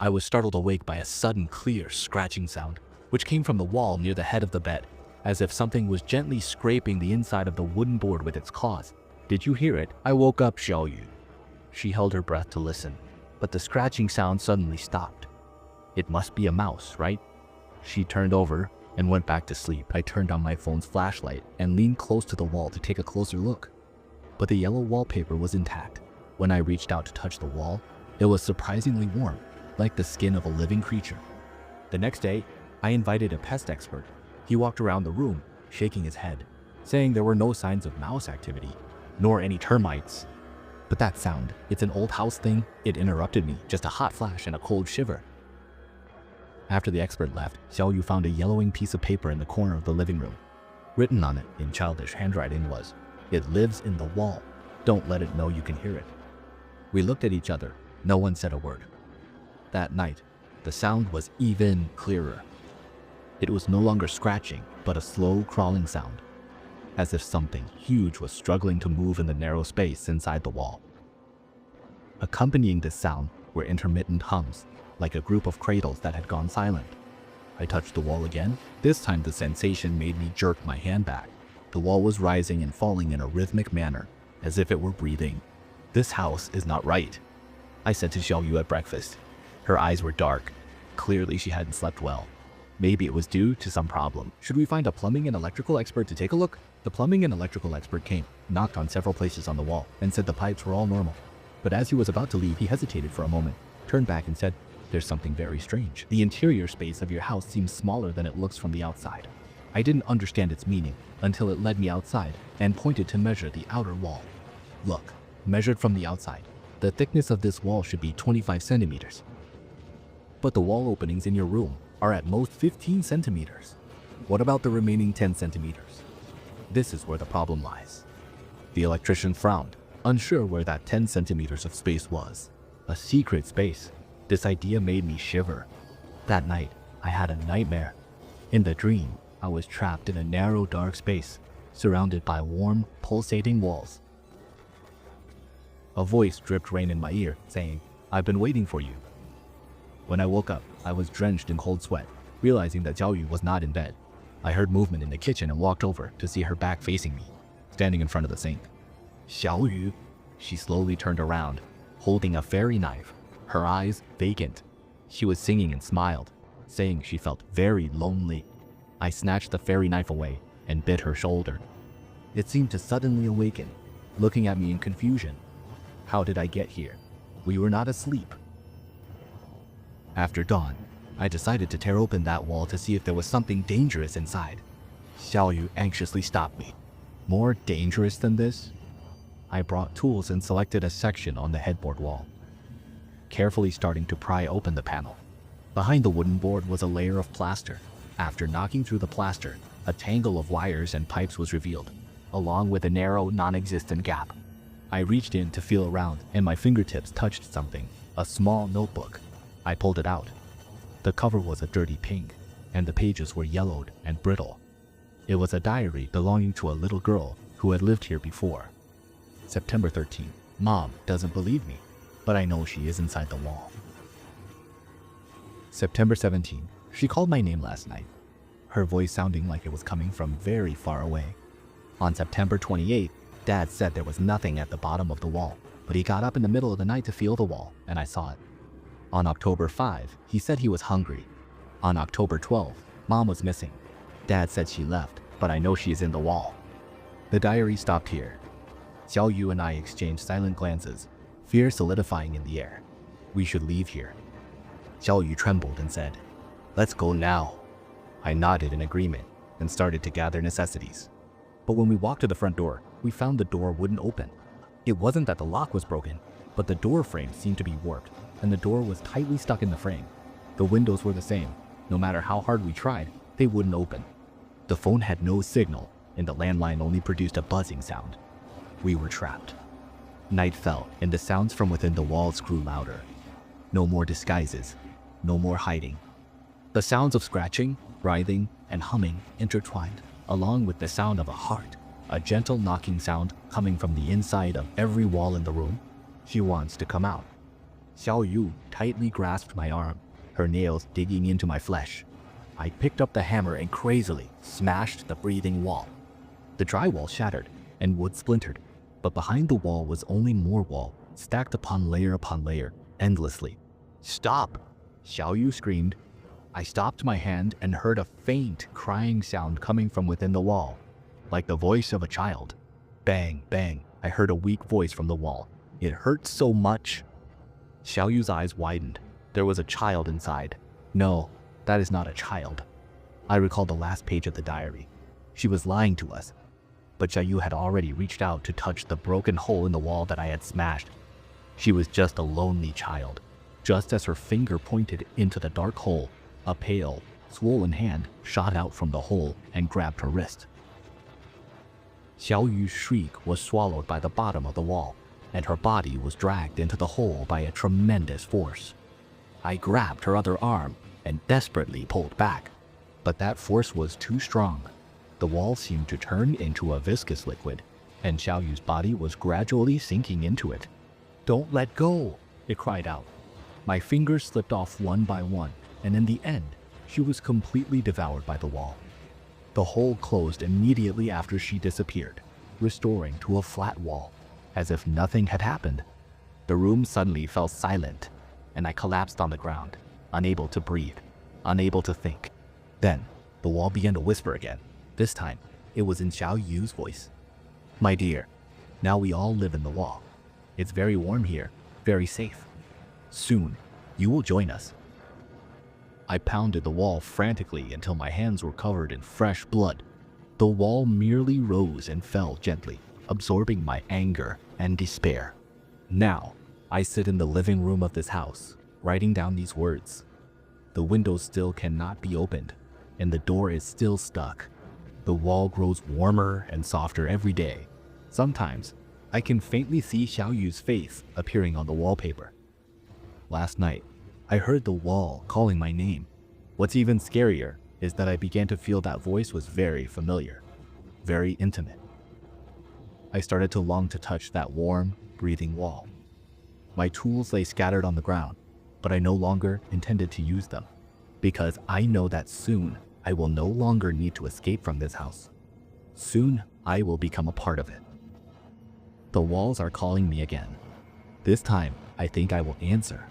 I was startled awake by a sudden clear scratching sound, which came from the wall near the head of the bed, as if something was gently scraping the inside of the wooden board with its claws. Did you hear it? I woke up, Xiaoyu. She held her breath to listen, but the scratching sound suddenly stopped. It must be a mouse, right? She turned over and went back to sleep. I turned on my phone's flashlight and leaned close to the wall to take a closer look. But the yellow wallpaper was intact. When I reached out to touch the wall, it was surprisingly warm, like the skin of a living creature. The next day, I invited a pest expert. He walked around the room, shaking his head, saying there were no signs of mouse activity, nor any termites. But that sound, it's an old house thing, it interrupted me, just a hot flash and a cold shiver. After the expert left, Xiaoyu found a yellowing piece of paper in the corner of the living room. Written on it in childish handwriting was, "It lives in the wall. Don't let it know you can hear it." We looked at each other. No one said a word. That night, the sound was even clearer. It was no longer scratching, but a slow crawling sound, as if something huge was struggling to move in the narrow space inside the wall. Accompanying this sound were intermittent hums, like a group of cradles that had gone silent. I touched the wall again. This time the sensation made me jerk my hand back. The wall was rising and falling in a rhythmic manner, as if it were breathing. This house is not right, I said to Xiaoyu at breakfast. Her eyes were dark. Clearly she hadn't slept well. Maybe it was due to some problem. Should we find a plumbing and electrical expert to take a look? The plumbing and electrical expert came, knocked on several places on the wall, and said the pipes were all normal. But as he was about to leave, he hesitated for a moment, turned back and said, "There's something very strange. The interior space of your house seems smaller than it looks from the outside." I didn't understand its meaning until it led me outside and pointed to measure the outer wall. Look, measured from the outside, the thickness of this wall should be 25 centimeters. But the wall openings in your room are at most 15 centimeters. What about the remaining 10 centimeters? This is where the problem lies. The electrician frowned, unsure where that 10 centimeters of space was. A secret space. This idea made me shiver. That night, I had a nightmare. In the dream, I was trapped in a narrow, dark space, surrounded by warm, pulsating walls. A voice dripped rain in my ear, saying, "I've been waiting for you." When I woke up, I was drenched in cold sweat, realizing that Xiaoyu was not in bed. I heard movement in the kitchen and walked over to see her back facing me, standing in front of the sink. "Xiaoyu." She slowly turned around, holding a fairy knife, her eyes vacant. She was singing and smiled, saying she felt very lonely. I snatched the fairy knife away and bit her shoulder. It seemed to suddenly awaken, looking at me in confusion. How did I get here? We were not asleep. After dawn, I decided to tear open that wall to see if there was something dangerous inside. Xiaoyu anxiously stopped me. More dangerous than this? I brought tools and selected a section on the headboard wall, carefully starting to pry open the panel. Behind the wooden board was a layer of plaster. After knocking through the plaster, a tangle of wires and pipes was revealed, along with a narrow, non-existent gap. I reached in to feel around, and my fingertips touched something, a small notebook. I pulled it out. The cover was a dirty pink, and the pages were yellowed and brittle. It was a diary belonging to a little girl who had lived here before. September 13. Mom doesn't believe me, but I know she is inside the wall. September 17. She called my name last night, her voice sounding like it was coming from very far away. On September 28, Dad said there was nothing at the bottom of the wall, but he got up in the middle of the night to feel the wall, and I saw it. On October 5, he said he was hungry. On October 12, Mom was missing. Dad said she left, but I know she is in the wall. The diary stopped here. Xiaoyu and I exchanged silent glances, fear solidifying in the air. We should leave here. Xiaoyu trembled and said, "Let's go now." I nodded in agreement and started to gather necessities. But when we walked to the front door, we found the door wouldn't open. It wasn't that the lock was broken, but the door frame seemed to be warped, and the door was tightly stuck in the frame. The windows were the same. No matter how hard we tried, they wouldn't open. The phone had no signal, and the landline only produced a buzzing sound. We were trapped. Night fell, and the sounds from within the walls grew louder. No more disguises, no more hiding. The sounds of scratching, writhing, and humming intertwined, along with the sound of a heart, a gentle knocking sound coming from the inside of every wall in the room. She wants to come out. Xiao Yu tightly grasped my arm, her nails digging into my flesh. I picked up the hammer and crazily smashed the breathing wall. The drywall shattered and wood splintered, but behind the wall was only more wall, stacked upon layer, endlessly. "Stop!" Xiao Yu screamed. I stopped my hand and heard a faint crying sound coming from within the wall, like the voice of a child. Bang, bang, I heard a weak voice from the wall. It hurt so much. Xiao Yu's eyes widened. There was a child inside. No, that is not a child. I recall the last page of the diary. She was lying to us. But Xiao Yu had already reached out to touch the broken hole in the wall that I had smashed. She was just a lonely child. Just as her finger pointed into the dark hole, a pale, swollen hand shot out from the hole and grabbed her wrist. Xiao Yu's shriek was swallowed by the bottom of the wall, and her body was dragged into the hole by a tremendous force. I grabbed her other arm and desperately pulled back, but that force was too strong. The wall seemed to turn into a viscous liquid, and Xiao Yu's body was gradually sinking into it. "Don't let go!" it cried out. My fingers slipped off one by one, and in the end, she was completely devoured by the wall. The hole closed immediately after she disappeared, restoring to a flat wall, as if nothing had happened. The room suddenly fell silent, and I collapsed on the ground, unable to breathe, unable to think. Then, the wall began to whisper again. This time, it was in Xiao Yu's voice. "My dear, now we all live in the wall. It's very warm here, very safe. Soon, you will join us." I pounded the wall frantically until my hands were covered in fresh blood. The wall merely rose and fell gently, absorbing my anger and despair. Now, I sit in the living room of this house, writing down these words. The window still cannot be opened, and the door is still stuck. The wall grows warmer and softer every day. Sometimes, I can faintly see Xiao Yu's face appearing on the wallpaper. Last night, I heard the wall calling my name. What's even scarier is that I began to feel that voice was very familiar, very intimate. I started to long to touch that warm, breathing wall. My tools lay scattered on the ground, but I no longer intended to use them, because I know that soon I will no longer need to escape from this house. Soon I will become a part of it. The walls are calling me again. This time, I think I will answer.